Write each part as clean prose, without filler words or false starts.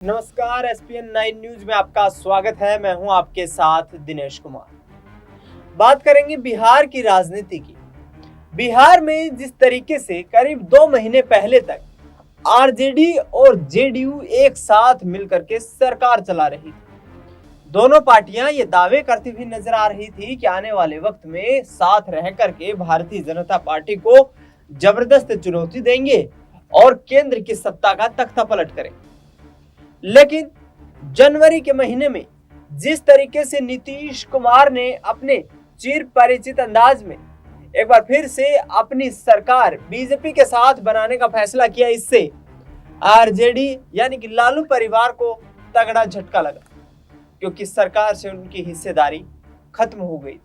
नमस्कार, ESPN 9 news में आपका स्वागत है। मैं हूं आपके साथ दिनेश कुमार। बात करेंगे बिहार की राजनीति की। बिहार में जिस तरीके से करीब 2 महीने पहले तक आरजेडी और जेडीयू एक साथ मिलकर के सरकार चला रही थी, दोनों पार्टियां ये दावे करती हुई नजर आ रही थी कि आने वाले वक्त में साथ रह करके भारतीय जनता पार्टी को जबरदस्त चुनौती देंगे और केंद्र की सत्ता का तख्ता पलट करेंगे। लेकिन जनवरी के महीने में जिस तरीके से नीतीश कुमार ने अपने चिर परिचित अंदाज में एक बार फिर से अपनी सरकार बीजेपी के साथ बनाने का फैसला किया, इससे आरजेडी यानी कि लालू परिवार को तगड़ा झटका लगा, क्योंकि सरकार से उनकी हिस्सेदारी खत्म हो गई थी।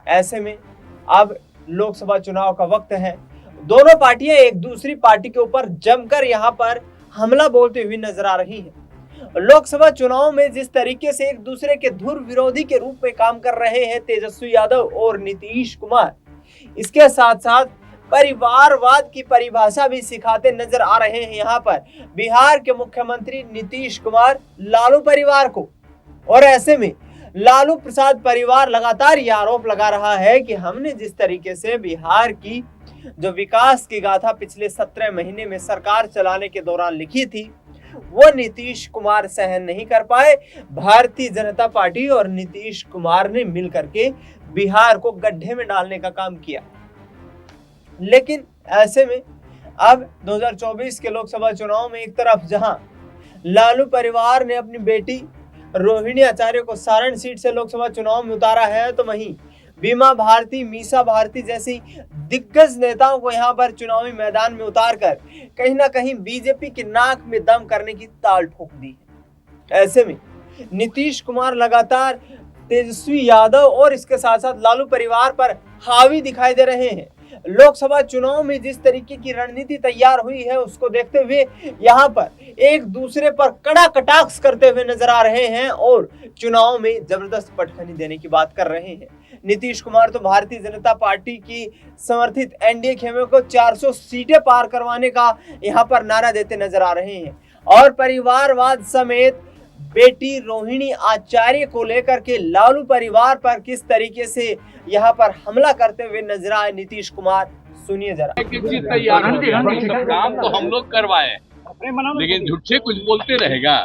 ऐसे में अब लोकसभा चुनाव का वक्त है। दोनों पार्टियां एक दूसरी पार्टी के ऊपर जमकर यहां पर हमला बोलते हुए नजर आ रही हैं। लोकसभा चुनाव में जिस तरीके से एक दूसरे के धुर विरोधी के रूप में काम कर रहे हैं तेजस्वी यादव और नीतीश कुमार, इसके साथ साथ परिवारवाद की परिभाषा भी सिखाते नजर आ रहे हैं यहाँ पर बिहार के मुख्यमंत्री नीतीश कुमार लालू परिवार को। और ऐसे में लालू प्रसाद परिवार लगातार यह आरोप लगा रहा है कि हमने जिस तरीके से बिहार की जो विकास की गाथा पिछले 17 महीने में सरकार चलाने के दौरान लिखी थी, वो नीतीश कुमार सहन नहीं कर पाए। भारतीय जनता पार्टी और नीतीश कुमार ने मिलकर के बिहार को गड्ढे में डालने का काम किया। लेकिन ऐसे में अब 2024 के लोकसभा चुनाव में एक तरफ जहां लालू परिवार ने अपनी बेटी रोहिणी आचार्य को सारण सीट से लोकसभा चुनाव में उतारा है, तो वहीं बीमा भारती, मीसा भारती जैसी दिग्गज नेताओं को यहां पर चुनावी मैदान में उतारकर कहीं ना कहीं बीजेपी की नाक में दम करने की ताल ठोक दी है। ऐसे में नीतीश कुमार लगातार तेजस्वी यादव और इसके साथ साथ लालू परिवार पर हावी दिखाई दे रहे हैं। लोकसभा चुनाव में जिस तरीके की रणनीति तैयार हुई है, उसको देखते हुए यहाँ पर एक दूसरे पर कड़ा कटाक्ष करते हुए नजर आ रहे हैं और चुनाव में जबरदस्त पटखनी देने की बात कर रहे हैं। नीतीश कुमार तो भारतीय जनता पार्टी की समर्थित एनडीए खेमे को 400 सीटें पार करवाने का यहाँ पर नारा देते नजर आ रहे हैं और परिवारवाद समेत बेटी रोहिणी आचार्य को लेकर के लालू परिवार पर किस तरीके से यहाँ पर हमला करते हुए नजर आए नीतीश कुमार, सुनिए जरा। काम तो हम लोग करवाए, लेकिन झूठे कुछ बोलते रहेगा।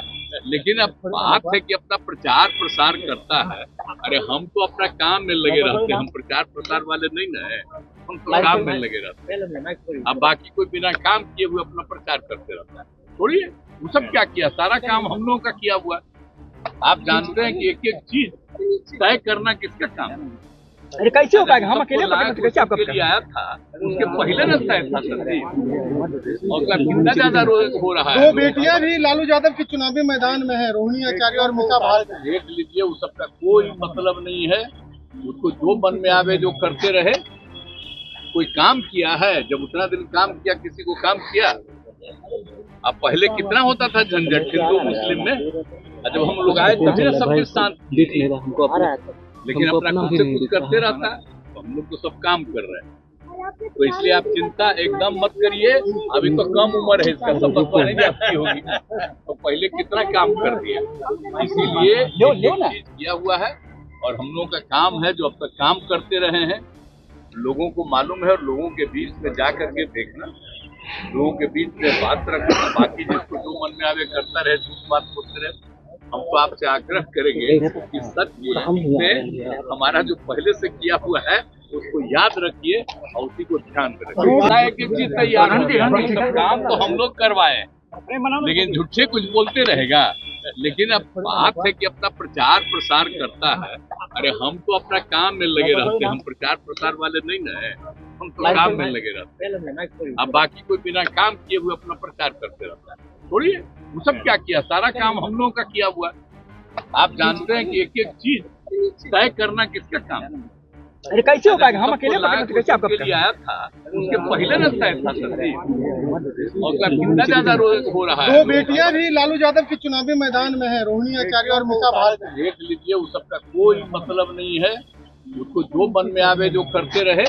लेकिन अब बात है कि अपना प्रचार प्रसार करता है। अरे हम तो अपना काम में लगे रहते हैं, हम प्रचार प्रसार वाले नहीं ना है, हम तो काम में लगे रहते हैं। अब बाकी कोई बिना काम किए हुए अपना प्रचार करते रहता है, थोड़ी है। वो सब क्या किया, सारा काम हम लोगों का किया हुआ। आप जानते हैं कि एक एक चीज तय करना किसका काम है। अरे कैसे हो पाएगा, हम अकेले कैसे आपका लिए आया था, उसके पहले न तय था सब। और कितना ज्यादा हो रहा है। 2 बेटियां भी लालू यादव के चुनावी मैदान में है, रोहिणी आचार्य और मीसा भारती। देख लीजिए, उस सबका कोई मतलब नहीं है। उसको जो मन में आवे जो करते रहे। कोई काम किया है, जब उतना दिन काम किया, किसी को काम किया। अब पहले कितना होता था झंझट हिंदू मुस्लिम में, जब हम लोग आए तभी ना सबके साथ। लेकिन अपना खुद से कुछ करते रहता है, तो हम लोग तो सब काम कर रहे हैं। तो इसलिए आप चिंता एकदम मत करिए। अभी तो कम उम्र है इसका, सब पढ़ने जाती होगी, तो पहले कितना काम कर दिया। इसीलिए चीज किया हुआ है और हम लोगों का काम है जो अब तक काम करते रहे हैं। लोगों को मालूम है और लोगों के बीच में जा करके देखना, लोगों के बीच में बात रखना। बाकी जिसको जो मन में आवे करता रहे, झूठ बात बोलते रहे। हम तो आपसे आग्रह करेंगे कि सच में हमारा जो पहले से किया हुआ है उसको याद रखिए और उसी को ध्यान में रखिए। एक एक चीज तैयार है, काम तो हम लोग करवाए, लेकिन झूठे कुछ बोलते रहेगा। लेकिन अब बात है कि अपना प्रचार प्रसार करता है। अरे हम तो अपना काम में लगे रहते हैं, हम प्रचार प्रसार वाले नहीं ना है, हम तो काम में लगे रहते हैं। अब बाकी कोई बिना काम किए हुए अपना प्रचार करते रहता है, थोड़ी है। वो सब क्या किया, सारा काम हम लोगों का किया हुआ। आप जानते हैं कि एक एक चीज तय करना किसका काम है। अरे कैसे हो पाएगा, हम अकेले कैसे आपका लिए आया था, उसके पहले न तय था सब। और कितना ज्यादा हो रहा है। 2 बेटियां भी लालू यादव के चुनावी मैदान में है, रोहिणी आचार्य और मीसा भारती। देख लीजिए, उस सबका कोई मतलब नहीं है। उसको जो मन में आवे जो करते रहे।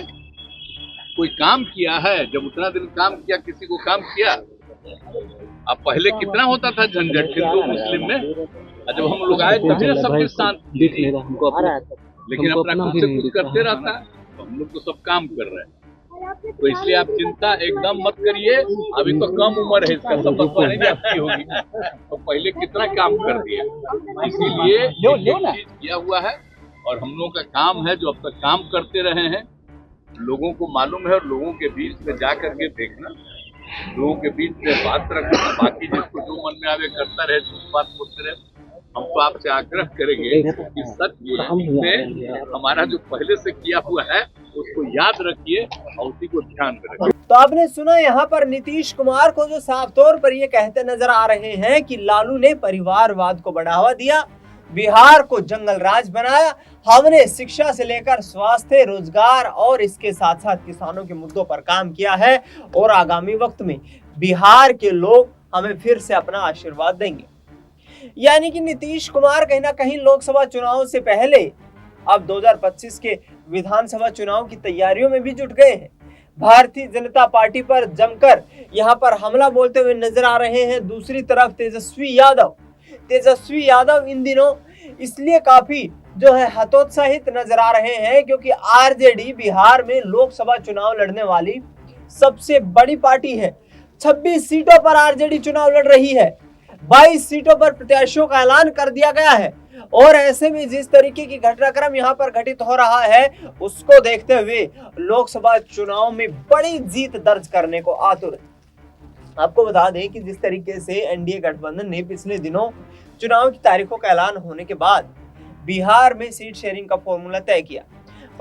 कोई काम किया है, जब उतना दिन काम किया, किसी को काम किया, अब पहले कितना होता था झंझट हिंदू मुस्लिम में, और जब हम लोग आए तभी ना सब कुछ शांति थी। लेकिन अपना खुद से कुछ करते रहता है, तो हम लोग तो सब काम कर रहे हैं। तो इसलिए आप चिंता एकदम मत करिए, अभी तो कम उम्र है इसका, सब बचपन ही आपकी होगी, तो पहले कितना काम कर दिया। इसीलिए ये चीज किया हुआ है और हम लोगों का काम है जो अब तक काम करते रहे हैं, लोगों को मालूम है, और लोगों के बीच में जा करके देखना, लोगों के बीच में बात रखना, बाकी जिसको जो मन में आवे करता रहे, जो बात बोलते रहे। हम तो आपसे आग्रह करेंगे कि सच में हमारा जो पहले से किया हुआ है उसको याद रखिए और उसी को ध्यान में रखिए। तो आपने सुना यहाँ पर नीतीश कुमार को जो साफ तौर पर ये कहते नजर आ रहे हैं कि लालू ने परिवारवाद को बढ़ावा दिया, बिहार को जंगल राज बनाया, हमने शिक्षा से लेकर स्वास्थ्य, रोजगार और इसके साथ साथ किसानों के मुद्दों पर काम किया है और आगामी वक्त में बिहार के लोग हमें फिर से अपना आशीर्वाद देंगे। यानी कि नीतीश कुमार कहीं ना कहीं लोकसभा चुनाव से पहले अब 2025 के विधानसभा चुनाव की तैयारियों में भी जुट गए हैं। भारतीय जनता पार्टी पर जमकर यहां पर हमला बोलते हुए नजर आ रहे हैं। दूसरी तरफ तेजस्वी यादव इन दिनों इसलिए काफी जो है हतोत्साहित नजर आ रहे हैं क्योंकि आरजेडी बिहार में लोकसभा चुनाव लड़ने वाली सबसे बड़ी पार्टी है। 26 सीटों पर आरजेडी चुनाव लड़ रही है, 22 सीटों पर प्रत्याशियों का ऐलान कर दिया गया है और ऐसे में जिस तरीके की घटनाक्रम यहाँ पर घटित हो रहा है उसको देखते हुए लोकसभा चुनाव में बड़ी जीत दर्ज करने को आतुर है। आपको बता दें कि जिस तरीके से एनडीए गठबंधन ने पिछले दिनों चुनाव की तारीखों का ऐलान होने के बाद बिहार में सीट शेयरिंग का फॉर्मूला तय किया,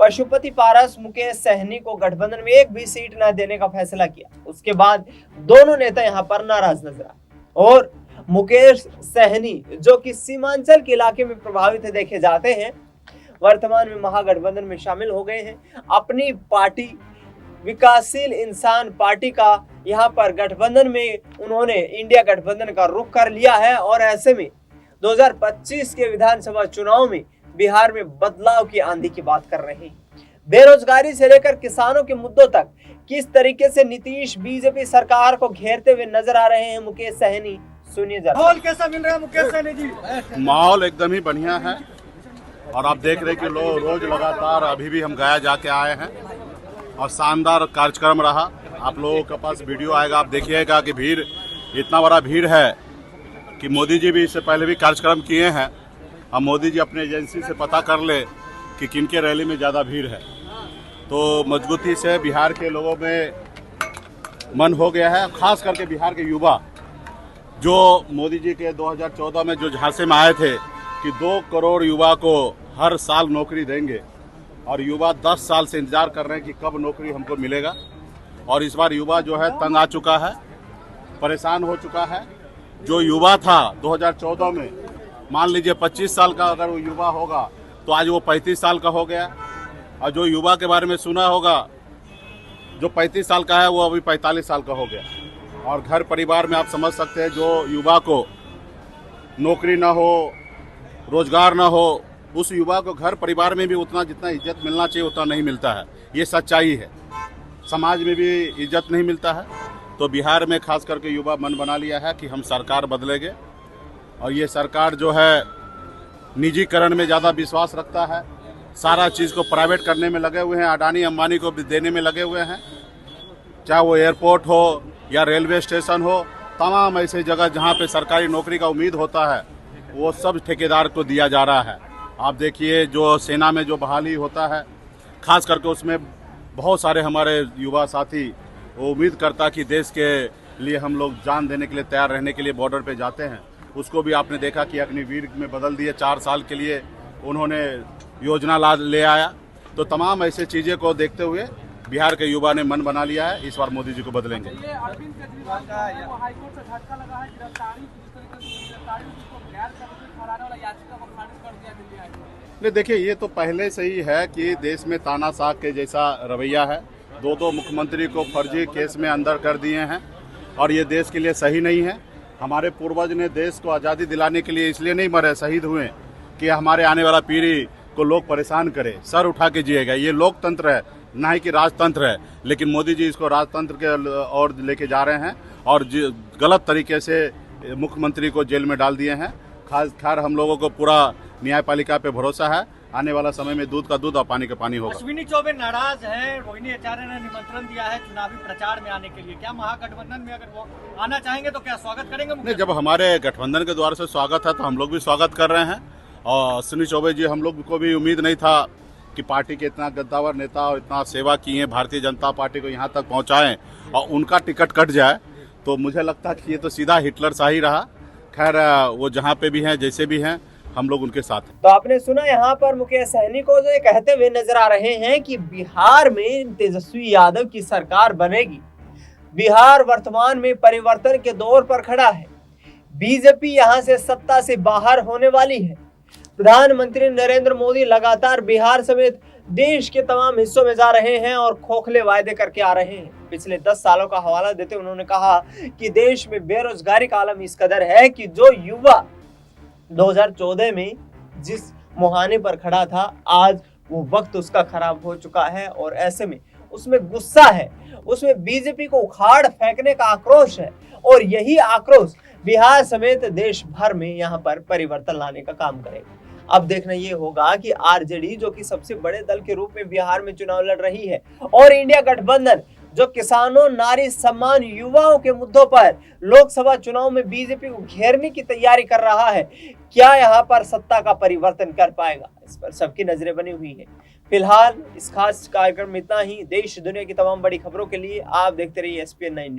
पशुपति पारस मुकेश सहनी को गठबंधन में एक भी सीट न देने का फैसला किया, उसके बाद दोनों नेता यहाँ पर नाराज नजर आए और मुकेश सहनी जो कि सीमांचल के इलाके में प्रभावित देखे जाते हैं, वर्तमान में महागठबंधन में शामिल हो गए हैं। अपनी पार्टी विकासशील इंसान पार्टी का यहाँ पर गठबंधन में उन्होंने इंडिया गठबंधन का रुख कर लिया है और ऐसे में 2025 के विधानसभा चुनाव में बिहार में बदलाव की आंधी की बात कर रहे हैं। बेरोजगारी से लेकर किसानों के मुद्दों तक किस तरीके से नीतीश बीजेपी सरकार को घेरते हुए नजर आ रहे हैं मुकेश सहनी, सुनिए जरा। माहौल कैसा मिल रहा है मुकेश सहनी जी? माहौल एकदम ही बढ़िया है और आप देख रहे हैं कि लोग रोज लगातार अभी भी हम गया जाके आए हैं और शानदार कार्यक्रम रहा। आप लोगों के पास वीडियो आएगा, आप देखिएगा कि भीड़ इतना बड़ा भीड़ है कि मोदी जी भी इससे पहले भी कार्यक्रम किए हैं। अब मोदी जी अपने एजेंसी से पता कर ले कि किनके रैली में ज़्यादा भीड़ है, तो मजबूती से बिहार के लोगों में मन हो गया है। खास करके बिहार के युवा जो मोदी जी के 2014 में जो झांसे में आए थे कि 2 करोड़ युवा को हर साल नौकरी देंगे और युवा 10 साल से इंतजार कर रहे हैं कि कब नौकरी हमको मिलेगा। और इस बार युवा जो है तंग आ चुका है, परेशान हो चुका है। जो युवा था 2014 में, मान लीजिए 25 साल का अगर वो युवा होगा तो आज वो 35 साल का हो गया, और जो युवा के बारे में सुना होगा जो 35 साल का है वो अभी 45 साल का हो गया। और घर परिवार में आप समझ सकते हैं जो युवा को नौकरी ना हो, रोजगार ना हो, उस युवा को घर परिवार में भी उतना जितना इज्जत मिलना चाहिए उतना नहीं मिलता है। ये सच्चाई है, समाज में भी इज्जत नहीं मिलता है। तो बिहार में खास करके युवा मन बना लिया है कि हम सरकार बदलेंगे और ये सरकार जो है निजीकरण में ज़्यादा विश्वास रखता है, सारा चीज़ को प्राइवेट करने में लगे हुए हैं, अडानी अंबानी को भी देने में लगे हुए हैं। चाहे वो एयरपोर्ट हो या रेलवे स्टेशन हो, तमाम ऐसे जगह जहाँ पे सरकारी नौकरी का उम्मीद होता है वो सब ठेकेदार को दिया जा रहा है। आप देखिए जो सेना में जो बहाली होता है, खास करके उसमें बहुत सारे हमारे युवा साथी वो उम्मीद करता कि देश के लिए हम लोग जान देने के लिए तैयार रहने के लिए बॉर्डर पे जाते हैं। उसको भी आपने देखा कि अग्निवीर में बदल दिए, 4 साल के लिए उन्होंने योजना ले आया। तो तमाम ऐसे चीज़ें को देखते हुए बिहार के युवा ने मन बना लिया है, इस बार मोदी जी को बदलेंगे। नहीं, देखिए ये तो पहले से ही है कि देश में तानाशाह के जैसा रवैया है। 2 मुख्यमंत्री को फर्जी केस में अंदर कर दिए हैं और ये देश के लिए सही नहीं है। हमारे पूर्वज ने देश को आज़ादी दिलाने के लिए इसलिए नहीं मरे, शहीद हुए कि हमारे आने वाला पीढ़ी को लोग परेशान करे, सर उठा के जिएगा। ये लोकतंत्र है, ना ही कि राजतंत्र है। लेकिन मोदी जी इसको राजतंत्र के ओर लेके जा रहे हैं और गलत तरीके से मुख्यमंत्री को जेल में डाल दिए हैं। खैर हम लोगों को पूरा न्यायपालिका पे भरोसा है, आने वाला समय में दूध का दूध और पानी का पानी होगा। अश्विनी चौबे नाराज हैं, रोहिणी आचार्य ने निमंत्रण दिया है चुनावी प्रचार में आने के लिए, क्या महागठबंधन में अगर वो आना चाहेंगे तो क्या स्वागत करेंगे? नहीं, जब हमारे गठबंधन के द्वार से स्वागत है तो हम लोग भी स्वागत कर रहे हैं। और अश्विनी चौबे जी, हम लोग को भी उम्मीद नहीं था कि पार्टी के इतना गद्दावर नेता और इतना सेवा किए हैं, भारतीय जनता पार्टी को यहाँ तक पहुँचाएं और उनका टिकट कट जाए, तो मुझे लगता है कि ये तो सीधा हिटलर सा ही रहा। खैर वो जहाँ पे भी हैं, जैसे भी हैं, हम लोग उनके साथ हैं। तो आपने सुना यहाँ पर मुकेश सहनी को जो ये कहते हुए नजर आ रहे हैं कि बिहार में तेजस्वी यादव की सरकार बनेगी। बिहार वर्तमान में परिवर्तन के दौर पर खड़ा है। बीजेपी यहाँ से सत्ता से बाहर होने वाली है। प्रधानमंत्री नरेंद्र मोदी लगातार बिहार समेत देश के तमाम हिस्सों में जा रहे हैं और खोखले वायदे करके आ रहे हैं। पिछले 10 सालों का हवाला देते उन्होंने कहा कि देश में बेरोजगारी का आलम इस कदर है कि जो युवा 2014 में जिस मुहाने पर खड़ा था, आज वो वक्त उसका खराब हो चुका है और ऐसे में उसमें गुस्सा है, उसमें बीजेपी को उखाड़ फेंकने का आक्रोश है और यही आक्रोश बिहार समेत देश भर में यहाँ पर परिवर्तन लाने का काम करेगा। अब देखना ये होगा कि आरजेडी जो कि सबसे बड़े दल के रूप में बिहार में चुनाव लड़ रही है और इंडिया गठबंधन जो किसानों, नारी सम्मान, युवाओं के मुद्दों पर लोकसभा चुनाव में बीजेपी को घेरने की तैयारी कर रहा है, क्या यहाँ पर सत्ता का परिवर्तन कर पाएगा? इस पर सबकी नजरें बनी हुई है। फिलहाल इस खास कार्यक्रम में इतना ही। देश दुनिया की तमाम बड़ी खबरों के लिए आप देखते रहिए SPN 9 न्यूज।